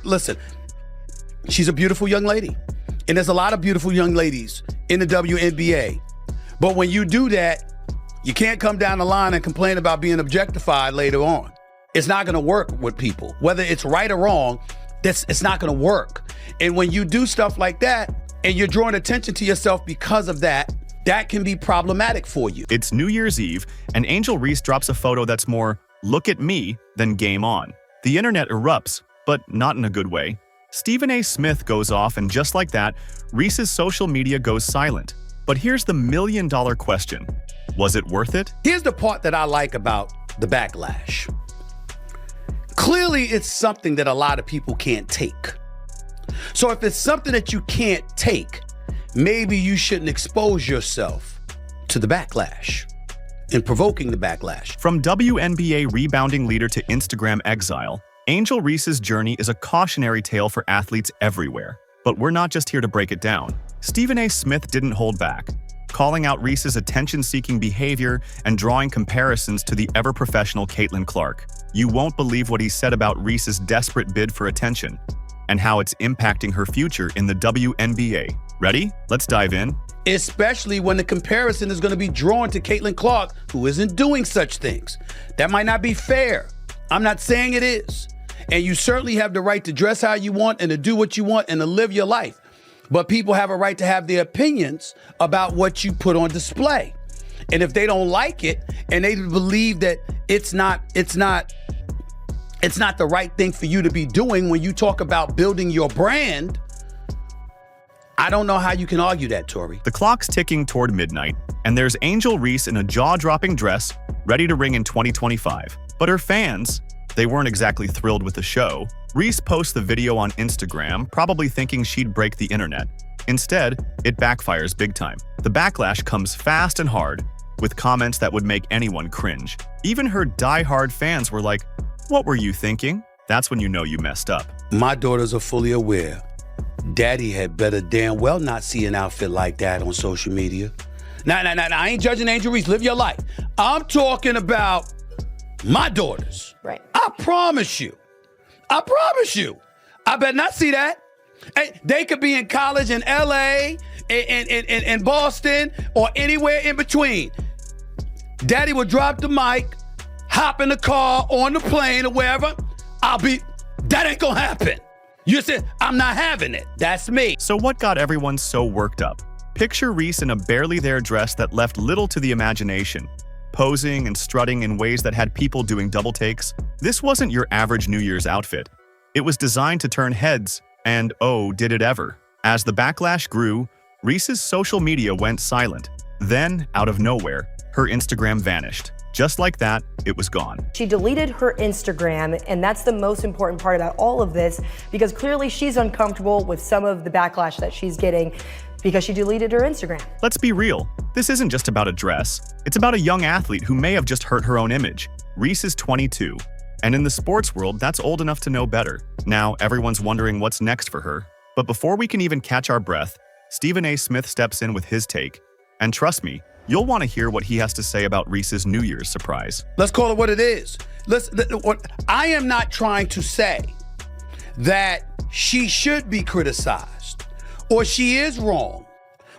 listen, she's a beautiful young lady. And there's a lot of beautiful young ladies in the WNBA. But when you do that, you can't come down the line and complain about being objectified later on. It's not going to work with people. Whether it's right or wrong, it's not going to work. And when you do stuff like that and you're drawing attention to yourself because of that, that can be problematic for you. It's New Year's Eve, and Angel Reese drops a photo that's more "look at me" than "game on." The internet erupts, but not in a good way. Stephen A. Smith goes off, and just like that, Reese's social media goes silent. But here's the million-dollar question. Was it worth it? Here's the part that I like about the backlash. Clearly, it's something that a lot of people can't take. So if it's something that you can't take, maybe you shouldn't expose yourself to the backlash and provoking the backlash. From WNBA rebounding leader to Instagram exile, Angel Reese's journey is a cautionary tale for athletes everywhere. But we're not just here to break it down. Stephen A. Smith didn't hold back, calling out Reese's attention-seeking behavior and drawing comparisons to the ever-professional Caitlin Clark. You won't believe what he said about Reese's desperate bid for attention and how it's impacting her future in the WNBA. Ready? Let's dive in. Especially when the comparison is going to be drawn to Caitlin Clark, who isn't doing such things. That might not be fair. I'm not saying it is. And you certainly have the right to dress how you want and to do what you want and to live your life. But people have a right to have their opinions about what you put on display. And if they don't like it and they believe that it's not the right thing for you to be doing when you talk about building your brand, I don't know how you can argue that, Tori. The clock's ticking toward midnight, and there's Angel Reese in a jaw-dropping dress, ready to ring in 2025. But her fans, they weren't exactly thrilled with the show. Reese posts the video on Instagram, probably thinking she'd break the internet. Instead, it backfires big time. The backlash comes fast and hard, with comments that would make anyone cringe. Even her die-hard fans were like, "What were you thinking?" That's when you know you messed up. My daughters are fully aware. Daddy had better damn well not see an outfit like that on social media. Now, I ain't judging Angel Reese. Live your life. I'm talking about my daughters. Right. I promise you. I better not see that. Hey, they could be in college in LA, in Boston, or anywhere in between. Daddy would drop the mic, hop in the car, on the plane, or wherever. That ain't gonna happen. You said, I'm not having it. That's me. So what got everyone so worked up? Picture Reese in a barely there dress that left little to the imagination, posing and strutting in ways that had people doing double takes. This wasn't your average New Year's outfit. It was designed to turn heads, and oh, did it ever. As the backlash grew, Reese's social media went silent. Then, out of nowhere, her Instagram vanished. Just like that, it was gone. She deleted her Instagram, and that's the most important part about all of this, because clearly she's uncomfortable with some of the backlash that she's getting because she deleted her Instagram. Let's be real. This isn't just about a dress. It's about a young athlete who may have just hurt her own image. Reese is 22, and in the sports world, that's old enough to know better. Now, everyone's wondering what's next for her. But before we can even catch our breath, Stephen A. Smith steps in with his take. And trust me, you'll want to hear what he has to say about Reese's New Year's surprise. Let's call it what it is. I am not trying to say that she should be criticized or she is wrong.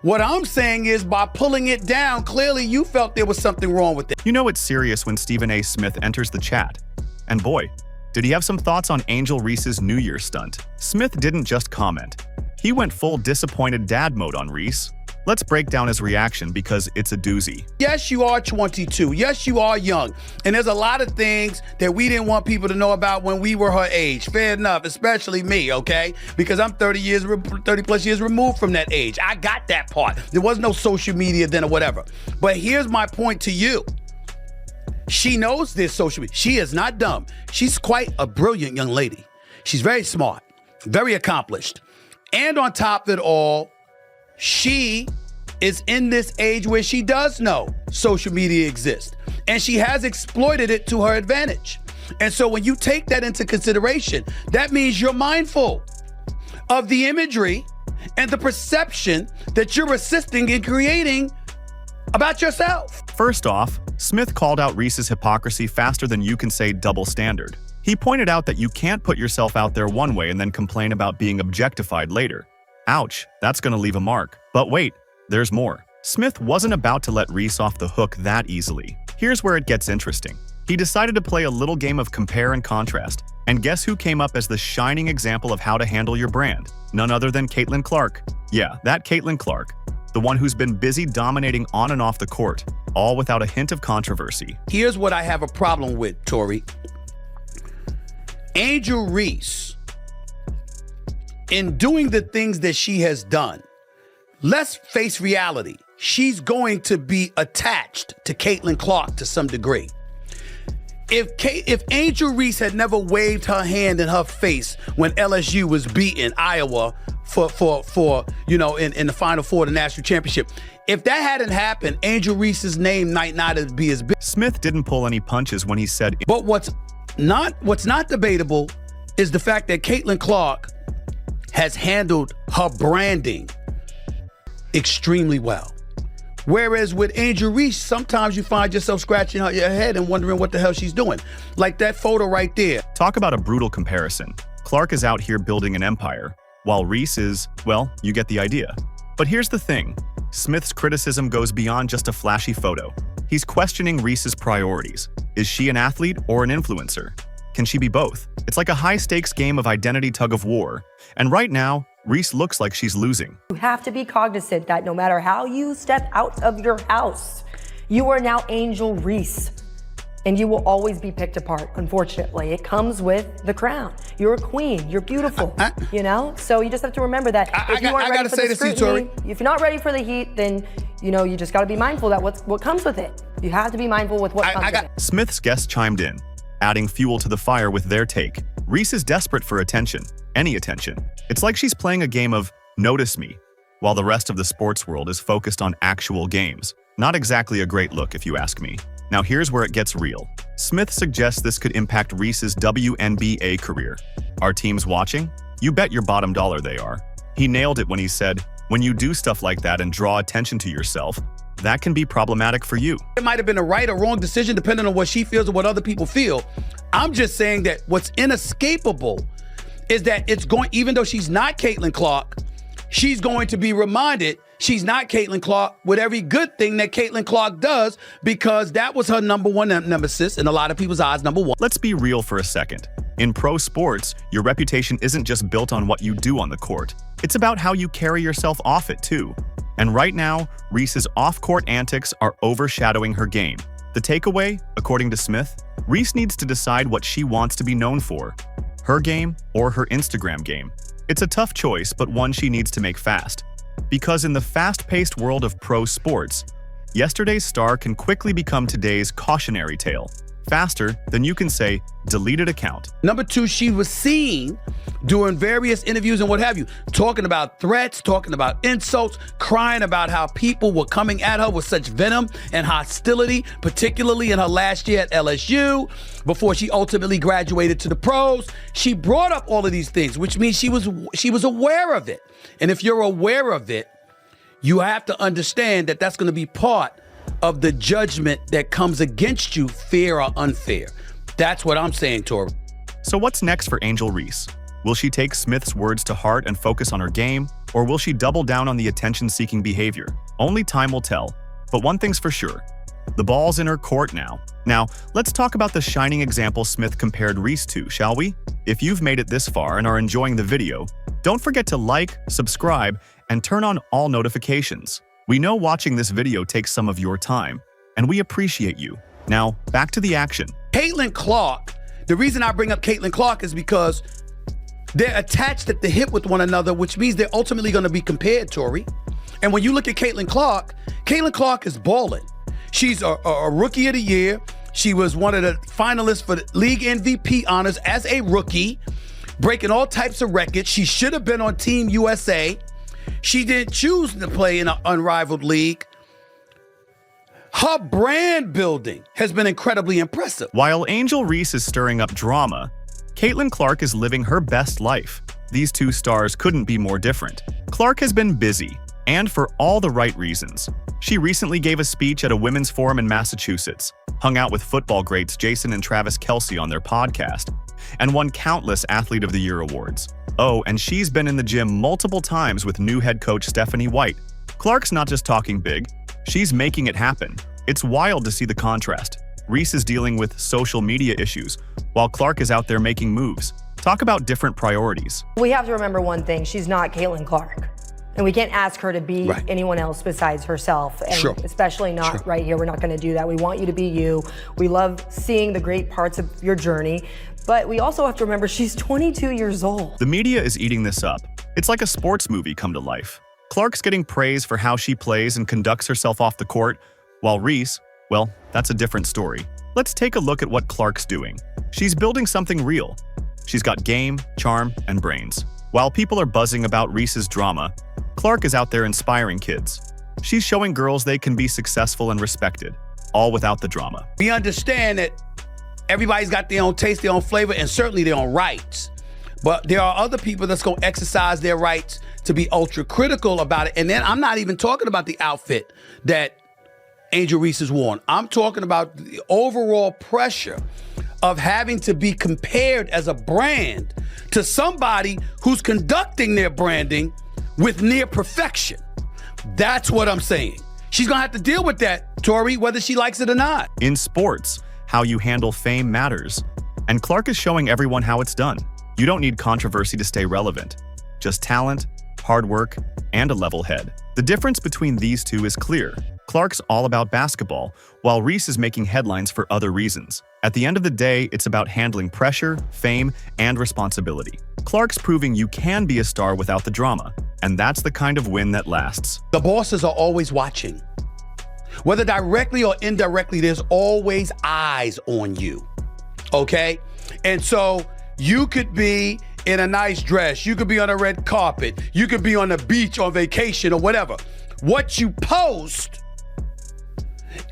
What I'm saying is by pulling it down, clearly you felt there was something wrong with it. You know it's serious when Stephen A. Smith enters the chat. And boy, did he have some thoughts on Angel Reese's New Year's stunt. Smith didn't just comment. He went full disappointed dad mode on Reese. Let's break down his reaction because it's a doozy. Yes, you are 22. Yes, you are young. And there's a lot of things that we didn't want people to know about when we were her age. Fair enough, especially me, okay? Because I'm 30 plus years removed from that age. I got that part. There was no social media then or whatever. But here's my point to you. She knows this social media. She is not dumb. She's quite a brilliant young lady. She's very smart, very accomplished. And on top of it all, she is in this age where she does know social media exists. And she has exploited it to her advantage. And so when you take that into consideration, that means you're mindful of the imagery and the perception that you're assisting in creating about yourself. First off, Smith called out Reese's hypocrisy faster than you can say double standard. He pointed out that you can't put yourself out there one way and then complain about being objectified later. Ouch, that's gonna leave a mark. But wait, there's more. Smith wasn't about to let Reese off the hook that easily. Here's where it gets interesting. He decided to play a little game of compare and contrast. And guess who came up as the shining example of how to handle your brand? None other than Caitlin Clark. Yeah, that Caitlin Clark. The one who's been busy dominating on and off the court, all without a hint of controversy. Here's what I have a problem with, Tori. Angel Reese, in doing the things that she has done, let's face reality. She's going to be attached to Caitlin Clark to some degree. If Angel Reese had never waved her hand in her face when LSU was beating Iowa for in the Final Four of the national championship, if that hadn't happened, Angel Reese's name might not be as big. Smith didn't pull any punches when he said. But what's not debatable is the fact that Caitlin Clark has handled her branding extremely well. Whereas with Angel Reese, sometimes you find yourself scratching your head and wondering what the hell she's doing. Like that photo right there. Talk about a brutal comparison. Clark is out here building an empire, while Reese is, well, you get the idea. But here's the thing. Smith's criticism goes beyond just a flashy photo. He's questioning Reese's priorities. Is she an athlete or an influencer? Can she be both? It's like a high-stakes game of identity tug-of-war. And right now, Reese looks like she's losing. You have to be cognizant that no matter how you step out of your house, you are now Angel Reese. And you will always be picked apart, unfortunately. It comes with the crown. You're a queen. You're beautiful, So you just have to remember that if you aren't ready for the scrutiny, if you're not ready for the heat, then, you just got to be mindful that what comes with it. You have to be mindful with what comes with it. Smith's guests chimed in, adding fuel to the fire with their take. Reese is desperate for attention, any attention. It's like she's playing a game of notice me, while the rest of the sports world is focused on actual games. Not exactly a great look, if you ask me. Now here's where it gets real. Smith suggests this could impact Reese's WNBA career. Are teams watching? You bet your bottom dollar they are. He nailed it when he said, when you do stuff like that and draw attention to yourself, that can be problematic for you. It might have been a right or wrong decision depending on what she feels or what other people feel. I'm just saying that what's inescapable is that even though she's not Caitlin Clark, she's going to be reminded she's not Caitlin Clark with every good thing that Caitlin Clark does, because that was her number one nemesis in a lot of people's eyes, number one. Let's be real for a second. In pro sports, your reputation isn't just built on what you do on the court. It's about how you carry yourself off it too. And right now, Reese's off-court antics are overshadowing her game. The takeaway, according to Smith, Reese needs to decide what she wants to be known for, her game or her Instagram game. It's a tough choice, but one she needs to make fast. Because in the fast-paced world of pro sports, yesterday's star can quickly become today's cautionary tale. Faster than you can say, deleted account. Number two, she was seen doing various interviews and what have you, talking about threats, talking about insults, crying about how people were coming at her with such venom and hostility, particularly in her last year at LSU, before she ultimately graduated to the pros. She brought up all of these things, which means she was aware of it. And if you're aware of it, you have to understand that that's going to be part of the judgment that comes against you, fair or unfair. That's what I'm saying, Tori. So what's next for Angel Reese? Will she take Smith's words to heart and focus on her game, or will she double down on the attention-seeking behavior? Only time will tell. But one thing's for sure, the ball's in her court now. Now, let's talk about the shining example Smith compared Reese to, shall we? If you've made it this far and are enjoying the video, don't forget to like, subscribe, and turn on all notifications. We know watching this video takes some of your time, and we appreciate you. Now, back to the action. Caitlin Clark, the reason I bring up Caitlin Clark is because they're attached at the hip with one another, which means they're ultimately going to be compared, Tori. And when you look at Caitlin Clark is balling. She's a rookie of the year. She was one of the finalists for the league MVP honors as a rookie, breaking all types of records. She should have been on Team USA. She didn't choose to play in an unrivaled league. Her brand building has been incredibly impressive. While Angel Reese is stirring up drama, Caitlin Clark is living her best life. These two stars couldn't be more different. Clark has been busy, and for all the right reasons. She recently gave a speech at a women's forum in Massachusetts, hung out with football greats Jason and Travis Kelce on their podcast, and won countless Athlete of the Year awards. Oh, and she's been in the gym multiple times with new head coach Stephanie White. Clark's not just talking big, she's making it happen. It's wild to see the contrast. Reese is dealing with social media issues, while Clark is out there making moves. Talk about different priorities. We have to remember one thing, she's not Caitlin Clark. And we can't ask her to be anyone else besides herself, and especially not right here. We're not going to do that. We want you to be you. We love seeing the great parts of your journey, but we also have to remember she's 22 years old. The media is eating this up. It's like a sports movie come to life. Clark's getting praise for how she plays and conducts herself off the court, while Reese, well, that's a different story. Let's take a look at what Clark's doing. She's building something real. She's got game, charm, and brains. While people are buzzing about Reese's drama, Clark is out there inspiring kids. She's showing girls they can be successful and respected, all without the drama. We understand that everybody's got their own taste, their own flavor, and certainly their own rights. But there are other people that's going to exercise their rights to be ultra critical about it. And then I'm not even talking about the outfit that Angel Reese has worn. I'm talking about the overall pressure of having to be compared as a brand to somebody who's conducting their branding with near perfection. That's what I'm saying. She's gonna have to deal with that, Tori, whether she likes it or not. In sports, how you handle fame matters. And Clark is showing everyone how it's done. You don't need controversy to stay relevant. Just talent, hard work, and a level head. The difference between these two is clear. Clark's all about basketball, while Reese is making headlines for other reasons. At the end of the day, it's about handling pressure, fame, and responsibility. Clark's proving you can be a star without the drama, and that's the kind of win that lasts. The bosses are always watching. Whether directly or indirectly, there's always eyes on you, okay? And so you could be in a nice dress, you could be on a red carpet, you could be on the beach on vacation or whatever. What you post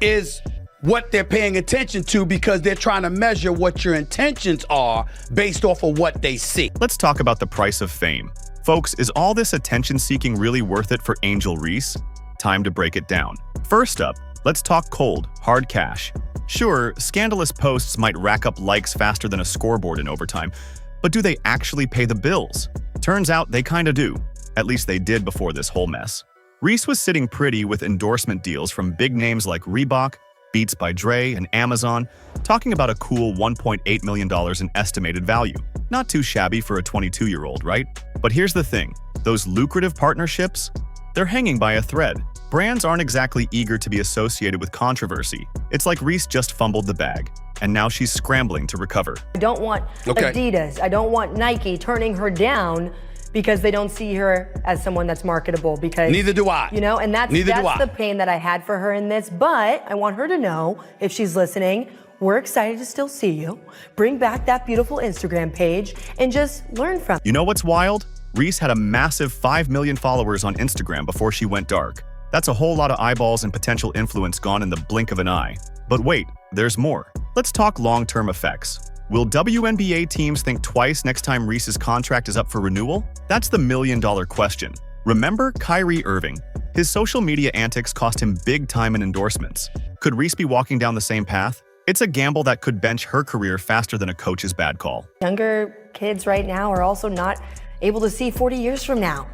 is what they're paying attention to because they're trying to measure what your intentions are based off of what they see. Let's talk about the price of fame. Folks, is all this attention-seeking really worth it for Angel Reese? Time to break it down. First up, let's talk cold, hard cash. Sure, scandalous posts might rack up likes faster than a scoreboard in overtime, but do they actually pay the bills? Turns out they kinda do. At least they did before this whole mess. Reese was sitting pretty with endorsement deals from big names like Reebok, Beats by Dre, and Amazon, talking about a cool $1.8 million in estimated value. Not too shabby for a 22-year-old, right? But here's the thing, those lucrative partnerships, they're hanging by a thread. Brands aren't exactly eager to be associated with controversy. It's like Reese just fumbled the bag, and now she's scrambling to recover. I don't want Adidas, I don't want Nike turning her down because they don't see her as someone that's marketable, because neither do I. You know, and that's the pain that I had for her in this, but I want her to know, if she's listening, we're excited to still see you. Bring back that beautiful Instagram page and just learn from. You know what's wild? Reese had a massive 5 million followers on Instagram before she went dark. That's a whole lot of eyeballs and potential influence gone in the blink of an eye. But wait, there's more. Let's talk long-term effects. Will WNBA teams think twice next time Reese's contract is up for renewal? That's the million-dollar question. Remember Kyrie Irving? His social media antics cost him big time in endorsements. Could Reese be walking down the same path? It's a gamble that could bench her career faster than a coach's bad call. Younger kids right now are also not able to see 40 years from now.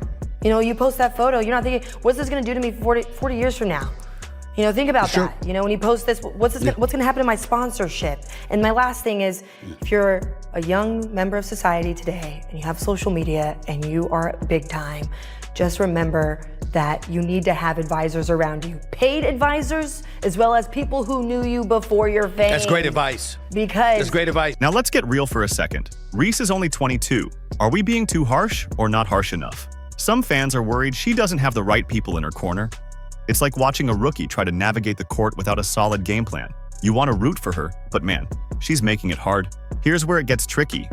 You know, you post that photo, you're not thinking, what's this gonna do to me 40 years from now? You know, think about that. You know, when you post this, what's gonna happen to my sponsorship? And my last thing is, if you're a young member of society today and you have social media and you are big time, just remember that you need to have advisors around you. Paid advisors, as well as people who knew you before your fame. That's great advice. That's great advice. Now let's get real for a second. Reese is only 22. Are we being too harsh or not harsh enough? Some fans are worried she doesn't have the right people in her corner. It's like watching a rookie try to navigate the court without a solid game plan. You want to root for her, but man, she's making it hard. Here's where it gets tricky.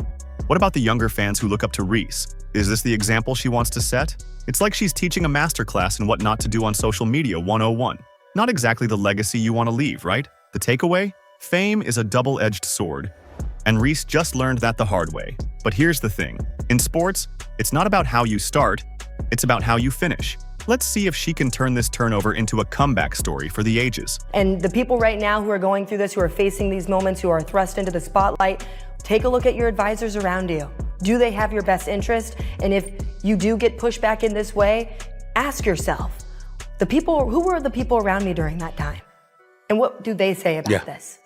What about the younger fans who look up to Reese? Is this the example she wants to set? It's like she's teaching a masterclass in what not to do on social media 101. Not exactly the legacy you want to leave, right? The takeaway? Fame is a double-edged sword. And Reese just learned that the hard way. But here's the thing. In sports, it's not about how you start, it's about how you finish. Let's see if she can turn this turnover into a comeback story for the ages. And the people right now who are going through this, who are facing these moments, who are thrust into the spotlight, Take a look at your advisors around you. Do they have your best interest? And if you do get pushed back in this way, ask yourself, who were the people around me during that time? And what do they say about this?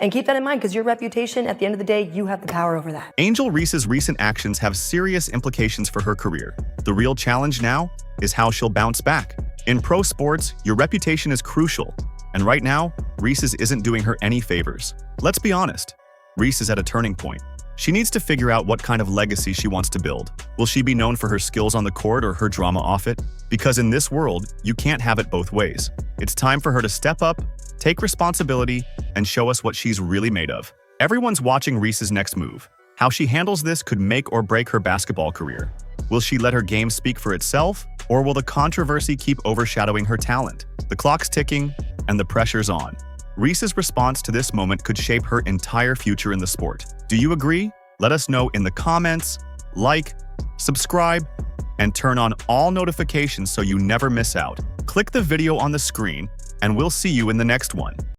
And keep that in mind, because your reputation, at the end of the day, you have the power over that. Angel Reese's recent actions have serious implications for her career. The real challenge now is how she'll bounce back. In pro sports, your reputation is crucial. And right now, Reese's isn't doing her any favors. Let's be honest, Reese is at a turning point. She needs to figure out what kind of legacy she wants to build. Will she be known for her skills on the court or her drama off it? Because in this world, you can't have it both ways. It's time for her to step up, take responsibility, and show us what she's really made of. Everyone's watching Reese's next move. How she handles this could make or break her basketball career. Will she let her game speak for itself, or will the controversy keep overshadowing her talent? The clock's ticking, and the pressure's on. Reese's response to this moment could shape her entire future in the sport. Do you agree? Let us know in the comments, like, subscribe, and turn on all notifications so you never miss out. Click the video on the screen, and we'll see you in the next one.